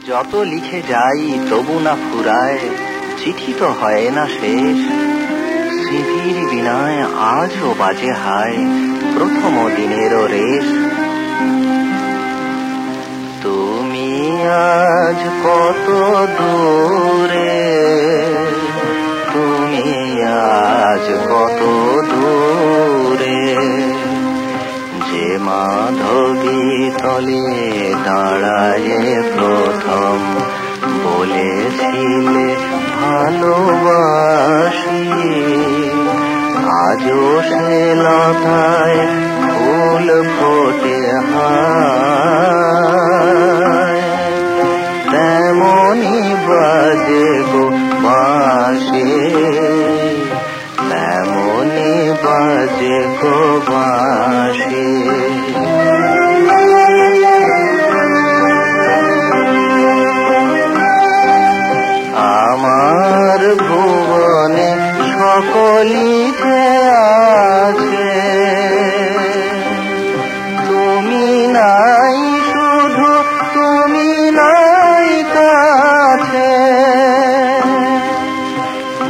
যত লিখে যাই তবু না ফুরায়, চিঠি তো হয় না শেষ। স্মৃতির বিনায় আজও বাজে হায় প্রথম দিনেরও রেশ। তুমি আজ কত দূরে, তুমি আজ কত দূরে, যে মাধবী তলে দাঁড়ায় প্রথম বলেছিলে ভালোবাসি, আজও সে লতায় ফুল ফোটে হায়, তেমনি বাজে গো বাঁশি, তেমনি বাজে গো বাঁশি। আমার ভুবনে সকলিতে আছে, তুমি নাই শুধু, তুমি নাই কাছে।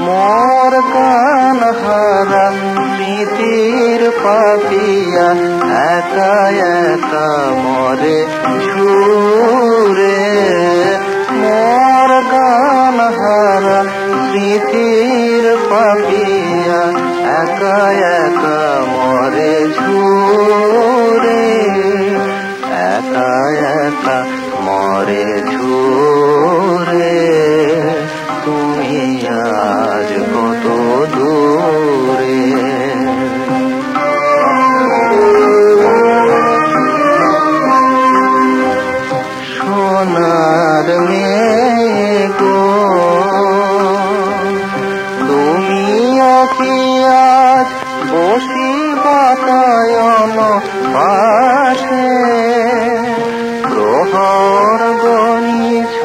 মোর গান হারা স্মৃতির পাপিয়া একা একা মরে ঝুরে, মোর গান হারা স্মৃতির পাপিয়া একা একা মরে ঝুরে, একা একা মরে ঝুরে। তুমি আজ কত দূরে, সোনার মেয়ে গো তুমি কি আজ বসি বাতায়ন পাশে, প্রহর গণিছ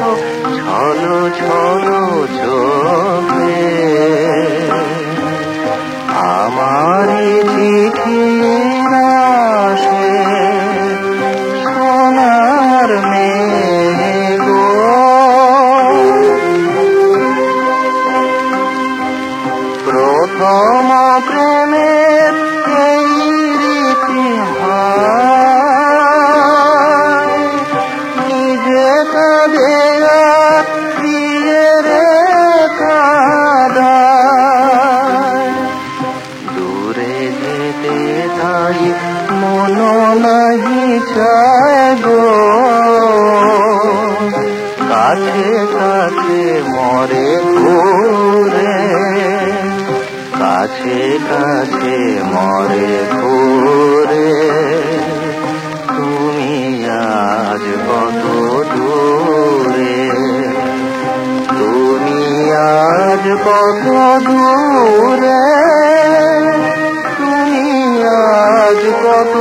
ছলো ছলো চোখে, আমারই চিঠির আসে সোনার মেয়ে গো। প্রথম প্রেমের এই রীতি হয়, নিজে কাঁদে আর প্রিয়ের কাঁদায়, দূরে যেতে তাই মন নাহি চায় গো, কাছে কাছে মরে ঘুরে, কাছে কাছে মরে ঘুরে। তুমি আজ কত দূরে, তুমি আজ কত দূরে, তুমি আজ কত